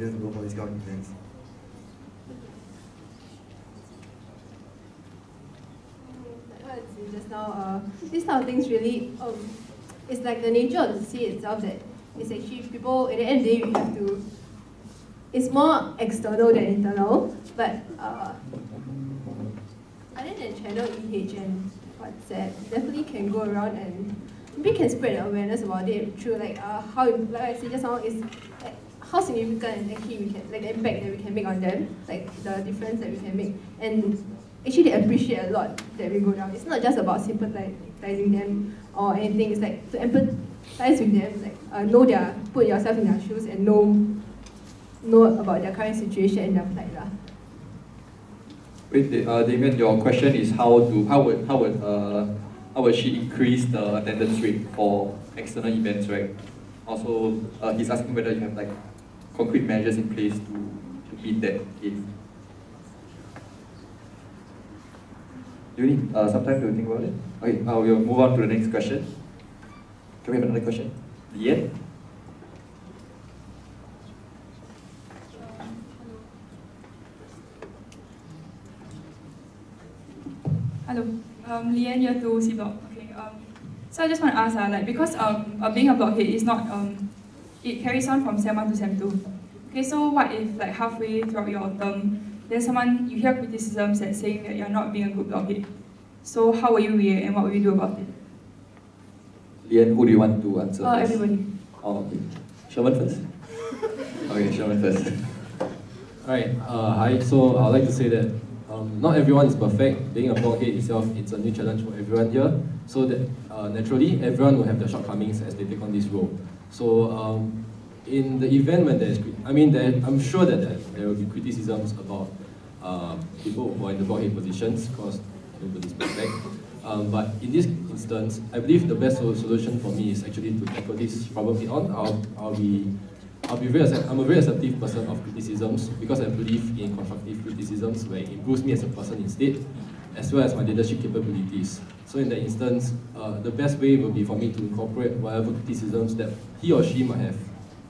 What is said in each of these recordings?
students to go for this kind of events? Just now, these kind of things really, it's like the nature of the CC itself that it's actually people, at the end of the day, you have to, it's more external than internal, but other than channel EH and WhatsApp, definitely can go around and maybe can spread awareness about it through like how, like I said just now, is like how significant actually we can, like the impact that we can make on them, like the difference that we can make, and actually they appreciate a lot that we go down. It's not just about sympathizing them or anything, it's like to empathize with them, like put yourself in their shoes and know about their current situation and their plight. Wait, Damien, your question is how would she increase the attendance rate for external events, right? Also, he's asking whether you have like concrete measures in place to meet that aim. Do you need some time to think about it? Okay, we'll move on to the next question. Can we have another question? Lian? Hello, Lian, year 2 C Block. Okay, so I just want to ask, like, because being a blockhead is not, it carries on from Sem 1 to Sem 2. Okay, so what if like halfway throughout your term, then you hear criticisms that saying that you're not being a good blockhead. So how will you react and what will you do about it? Lian, who do you want to answer first? Everybody. Oh, okay. Sherman first? Okay, Sherman first. Alright, hi. So I'd like to say that not everyone is perfect. Being a blockhead itself, it's a new challenge for everyone here. So that naturally, everyone will have their shortcomings as they take on this role. So in the event when there's, I'm sure that there will be criticisms about people who are in the blockhead positions, because nobody's perfect. But in this instance, I believe the best solution for me is actually to tackle this problem head on. I'm a very acceptive person of criticisms because I believe in constructive criticisms where it improves me as a person instead, as well as my leadership capabilities. So in that instance, the best way will be for me to incorporate whatever criticisms that he or she might have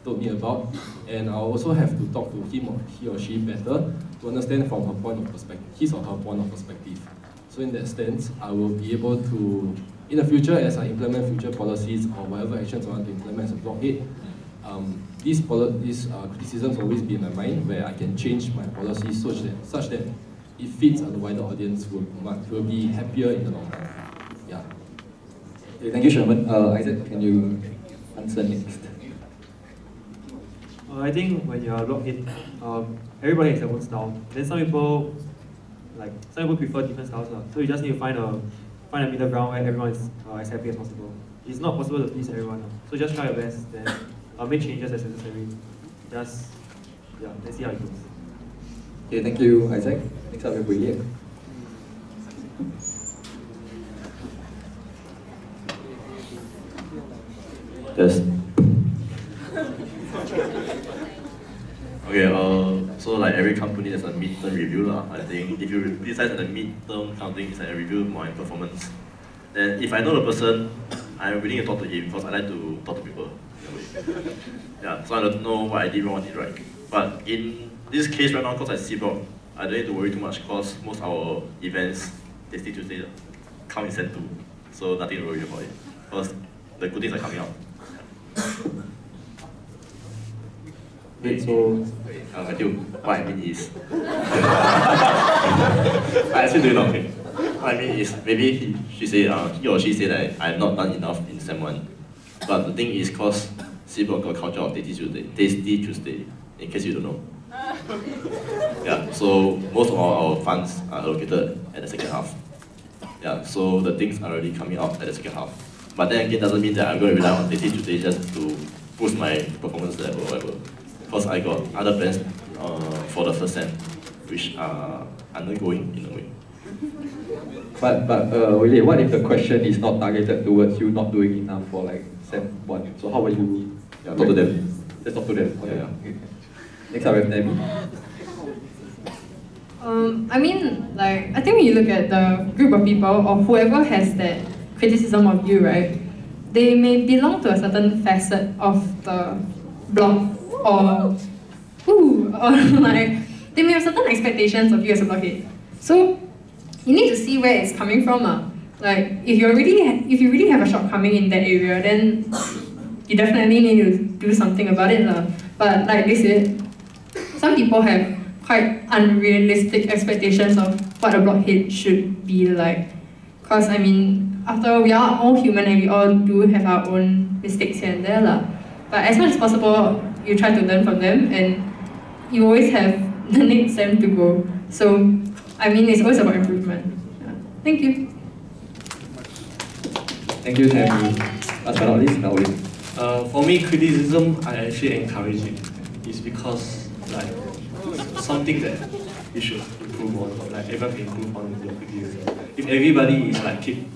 told me about, and I'll also have to talk to him or he or she better to understand from her point of perspective, his or her point of perspective. So in that sense, I will be able to, in the future, as I implement future policies or whatever actions I want to implement as a blockhead, these criticisms will always be in my mind, where I can change my policies such that it fits the wider audience who will be happier in the long run. Yeah. Okay, thank you, Sherman. Isaac, can you answer next? I think when you're a blockhead, everybody has their own style. Then some people prefer different styles. So you just need to find a middle ground where everyone is as happy as possible. It's not possible to please everyone. So just try your best, then make changes as necessary. Let's see how it goes. Okay, thank you, Isaac. Next up, we have Yes. Okay, so like every company there's a midterm review lah. I think if you decide that the midterm counting is like a review of my performance, then if I know the person, I'm willing to talk to him because I like to talk to people. Yeah, so I don't know what I did wrong, what I did right. But in this case right now, because I see Block, I don't need to worry too much because most of our events, they still Tuesday, come in Sem 2. So nothing to worry about it. Because the good things are coming out. Okay, so Matthew, what I mean is, I actually do not okay. What I mean is, maybe he or she say that I have not done enough in Sem 1. But the thing is, because C Block got culture of Tasty Tuesday, in case you don't know. Yeah, so most of our funds are allocated at the second half. Yeah, so the things are already coming out at the second half. But then again, doesn't mean that I'm going to rely on Tasty Tuesday just to boost my performance level or whatever. Because I got other plans for the first sem, which are undergoing in a way. But Willie, what if the question is not targeted towards you not doing enough for like Sem 1? So how will you talk to them? Just talk to them. Okay. Yeah. Okay. Next up, we have Debbie. I think when you look at the group of people or whoever has that criticism of you, right? They may belong to a certain facet of the block or or like they may have certain expectations of you as a blockhead. So you need to see where it's coming from. Like if you really have a shortcoming in that area, then you definitely need to do something about it. But like they said, some people have quite unrealistic expectations of what a blockhead should be like. Because I mean, after all, we are all human and we all do have our own mistakes here and there. But as much as possible, you try to learn from them and you always have the next sem to go. So, I mean, it's always about improvement. Yeah. Thank you. Thank you, Tammy. Last but not least, Melvin. For me, criticism, I actually encourage it. It's because, like, it's something that you should improve on, or like everyone can improve on your criticism. If everybody is like, keep,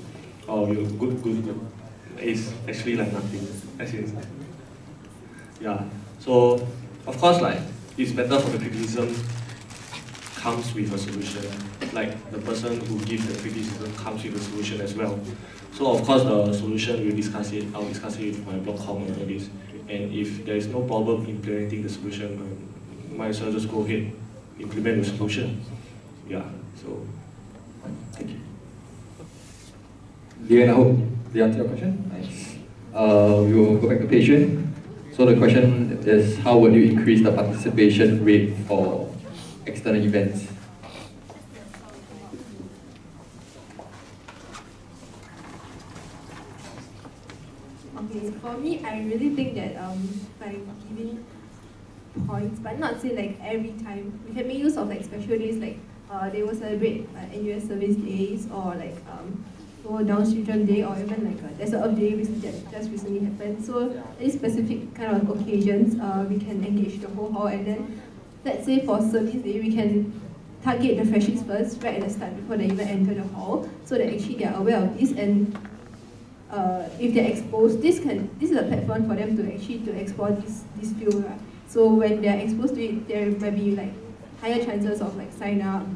oh, you're good, it's actually like nothing. Actually, yeah. So, of course, like, it's better for the criticism comes with a solution. Like, the person who gives the criticism comes with a solution as well. So, of course, the solution, we'll discuss it. I'll discuss it with my blog comment and all this. And if there is no problem implementing the solution, might as well just go ahead, implement the solution. Yeah, so, thank you. Leanne, I hope they answer your question. Nice. We will go back to patient. So the question is, how would you increase the participation rate for external events? Okay, for me, I really think that by giving points, but not say like every time, we can make use of like special days, like they will celebrate NUS service days, or like Down Syndrome Day, or even like there's an Earth Day that just recently happened. So any specific kind of occasions, we can engage the whole hall, and then let's say for service day, we can target the freshies first, right at the start before they even enter the hall, so that actually they're aware of this, and if they're exposed, this is a platform for them to actually explore this field. Right? So when they're exposed to it, there might be like higher chances of like sign up.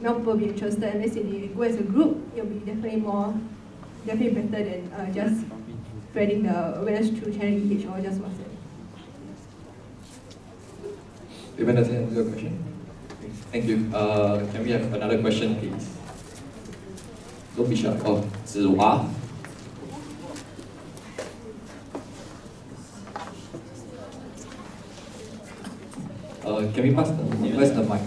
More people be interested, and let's say they go as a group, it'll be definitely better than just spreading the awareness through channel EH or just WhatsApp. Even does that answer your question? Thank you. Can we have another question, please? Don't be shy. Oh, Zihua. Can we pass the mic?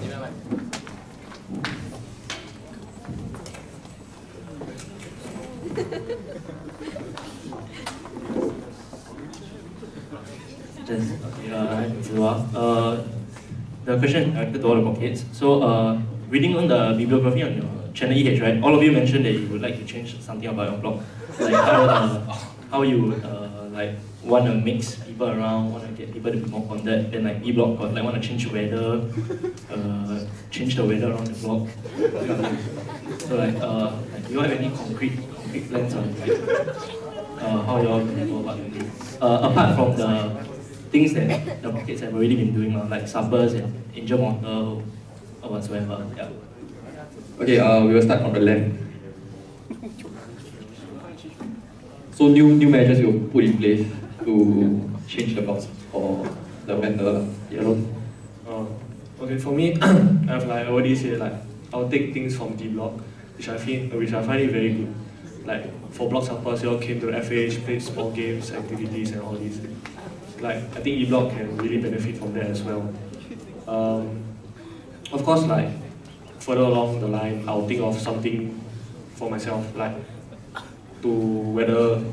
The question directed to all the blockheads. So, reading on the bibliography on your channel EH, right? All of you mentioned that you would like to change something about your blog, like how you would like want to mix people around, want to get people to be more content. Then like e-blog got like want to change weather, change the weather around the blog. So like, do you have any concrete plans on like how you all can go about doing this? Apart from the things that the blockheads have already been doing, like suppers and angel mortar or whatsoever. Yeah. Okay, we will start from the left. So new measures you will put in place to change the box or the better. Yeah. Okay, for me, I've like already said, like I'll take things from D block, which I find it very good. Like for block suppers, you all came to the FH, played small games, activities, and all these. Like I think E block can really benefit from that as well. Of course, like further along the line, I'll think of something for myself, like to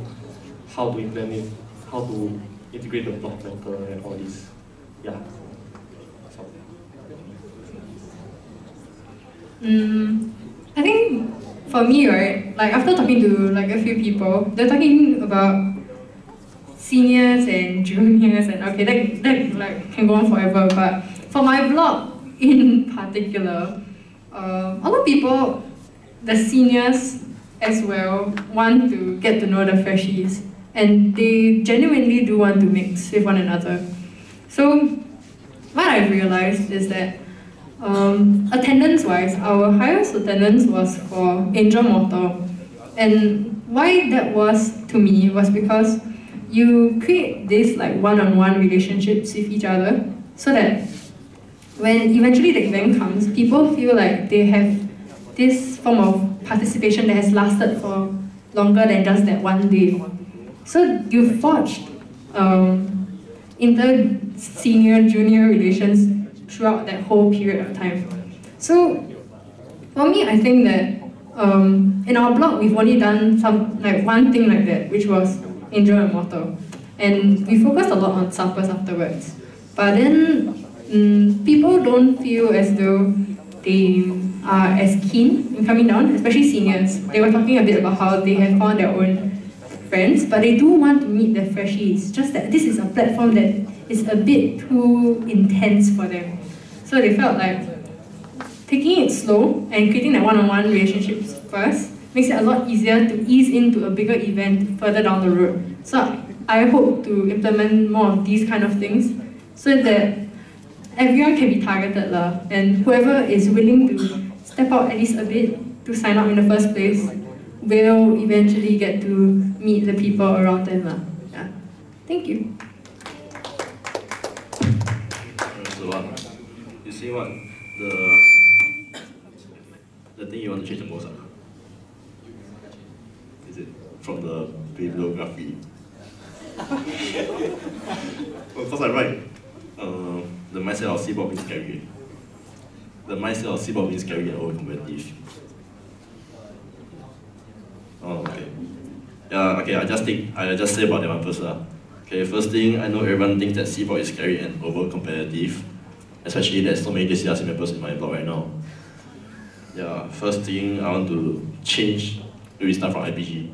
how to implement it, how to integrate the block better and all this. Yeah. I think for me, right, like after talking to like a few people, they're talking about seniors and juniors, and okay, that like can go on forever. But for my blog in particular, a lot of people, the seniors as well, want to get to know the freshies, and they genuinely do want to mix with one another. So what I've realized is that attendance-wise, our highest attendance was for Angel Mortal. And why that was to me was because you create this like one-on-one relationships with each other, so that when eventually the event comes, people feel like they have this form of participation that has lasted for longer than just that one day. So you forged inter-senior, junior relations throughout that whole period of time. So for me, I think that in our blog, we've only done one thing like that, which was Angel and Mortal. And we focused a lot on suppers afterwards. But then people don't feel as though they are as keen in coming down, especially seniors. They were talking a bit about how they have found their own friends, but they do want to meet their freshies. Just that this is a platform that is a bit too intense for them. So they felt like taking it slow and creating that one-on-one relationships first makes it a lot easier to ease into a bigger event further down the road. So I hope to implement more of these kind of things so that everyone can be targeted and whoever is willing to step out at least a bit to sign up in the first place will eventually get to meet the people around them. Yeah. Thank you. So you see what the thing you want to change the most is it from the bibliography? Because I write the mindset of C-pop is scary. The mindset of C-pop is scary and over-competitive. Oh, okay. Yeah, okay, I just say about that one first. Okay, first thing, I know everyone thinks that C-pop is scary and over-competitive, especially there's so many JCRC members in my blog right now. Yeah, first thing, I want to change, we start from IPG.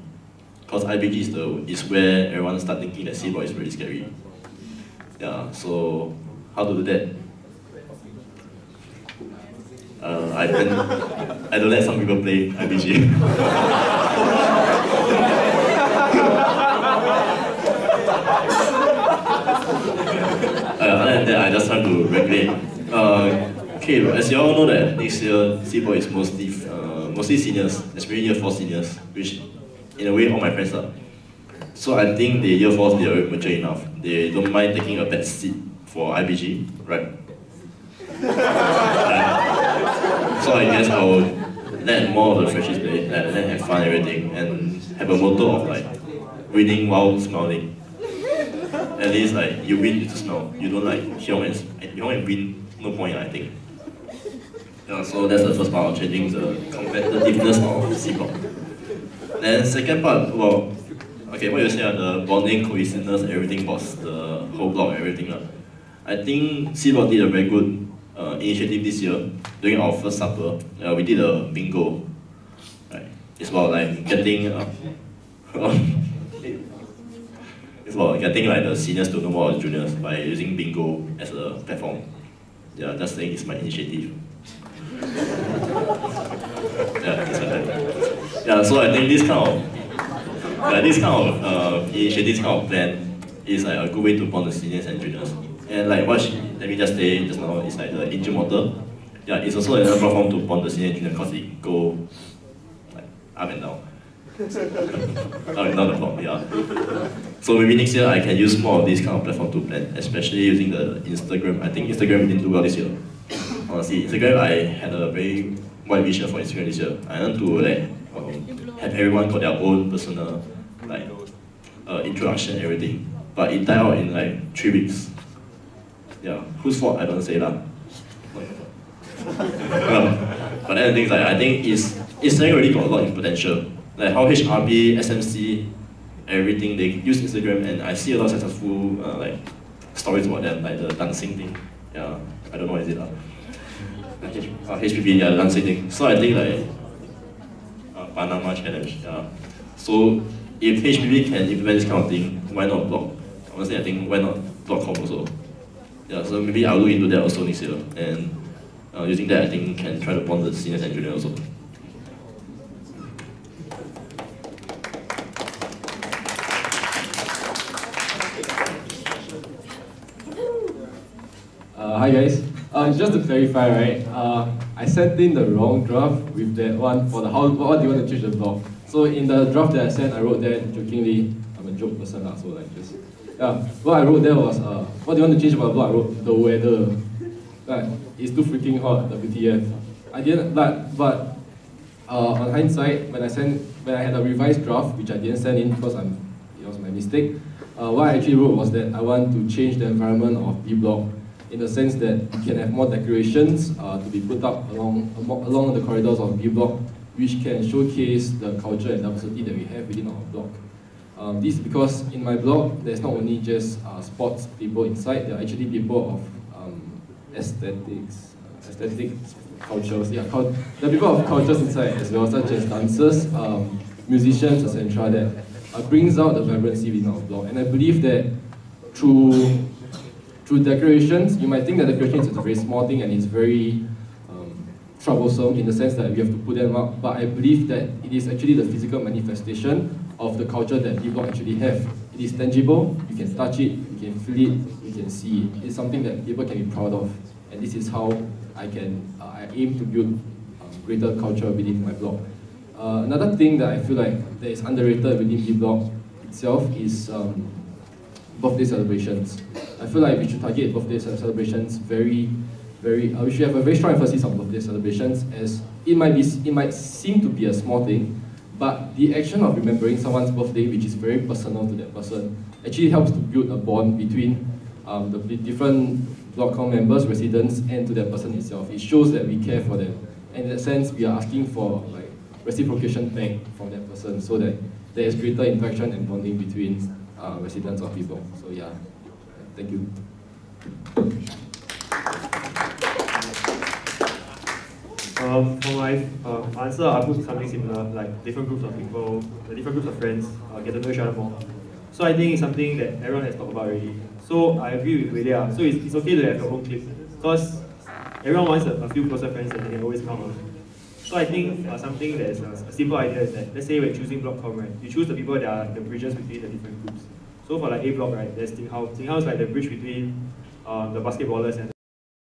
Because IPG is where everyone starts thinking that C-pop is really scary. Yeah, so how to do that? I don't let some people play IPG. Other than that, I just try to regulate. Okay, as you all know that next year C-pop is mostly seniors, especially year 4 seniors, which in a way all my friends are. So I think the year 4s they are mature enough. They don't mind taking a back seat for IPG, right? So I guess I will let more of the freshies play, let them have fun and everything, and have a motto of like winning while smiling. At least like you win, you just smile. You don't like hiong and win, no point I think. Yeah, so that's the first part of changing the competitiveness of C-pop. Then second part, well, okay, what you say the bonding, cohesiveness, everything was the whole block and everything. I think C-pop did a very good initiative this year. During our first supper, we did a bingo. Right? It's about like getting it's about getting like the seniors to know more about the juniors by using bingo as a platform. Yeah, just saying it's my initiative. Yeah, that's like that. Yeah, so I think this kind of initiative, this kind of plan is like a good way to bond the seniors and juniors. And like what let me just say just now, it's like the Angel model. Yeah, it's also another platform to bond the senior and junior because it go like up and down. Up and down the block, yeah. So maybe next year I can use more of this kind of platform to plan, especially using the Instagram. I think Instagram didn't do well this year. Honestly, Instagram, I had a very wide vision for Instagram this year. I want to like have everyone got their own personal like introduction and everything. But it died out in like 3 weeks. Yeah, whose fault I don't say that. But then the thing is like I think Instagram already got a lot of potential. Like how HRB, SMC, everything they use Instagram, and I see a lot of successful like stories about them, like the dancing thing. Yeah, I don't know what is it HPP, yeah, the dancing thing. So I think like Panama challenge. Yeah. So if HPP can implement this kind of thing, why not Block? Honestly, I think why not Blockhead also? Yeah, so maybe I'll look into that also next year, and using that I think can try to bond the seniors and juniors also. Hi guys. Just to clarify, right? I sent in the wrong draft with that one for the what do you want to change the blog. So in the draft that I sent, I wrote there jokingly. I'm a joke person, so like just yeah. What I wrote there was what do you want to change about the blog? I wrote the weather. But it's too freaking hot, WTF. I didn't, but on hindsight, when I had a revised draft, which I didn't send in because it was my mistake, what I actually wrote was that I want to change the environment of B block in the sense that we can have more decorations to be put up along the corridors of B block, which can showcase the culture and diversity that we have within our block. This is because in my block, there's not only just sports people inside, there are actually people of aesthetic cultures. Yeah, there are people of cultures inside as well, such as dancers, musicians, etc. that brings out the vibrancy within our block. And I believe that through decorations, you might think that decorations is a very small thing and it's very troublesome in the sense that we have to put them up, but I believe that it is actually the physical manifestation of the culture that people actually have. It is tangible, you can touch it, you can feel it, you can see it. It's something that people can be proud of, and this is how I aim to build greater culture within my block. Another thing that I feel like that is underrated within the block itself is birthday celebrations. I feel like we should target birthday celebrations we should have a very strong emphasis on birthday celebrations, as it might seem to be a small thing, but the action of remembering someone's birthday, which is very personal to that person, actually helps to build a bond between the different block members, residents, and to that person itself. It shows that we care for them, and in that sense, we are asking for like reciprocation back from that person, so that there is greater interaction and bonding between residents of people. So yeah, thank you. For my answer, I'll put something similar, like different groups of people, different groups of friends, get to know each other more. So I think it's something that everyone has talked about already. So I agree with Welia. So it's okay to have your own clique, because everyone wants a few closer friends that they can always count on. So I think something that's a simple idea is that, let's say we're choosing block com, right? You choose the people that are the bridges between the different groups. So for like A block, right, there's Ting Hao. Ting Hao is like the bridge between the basketballers and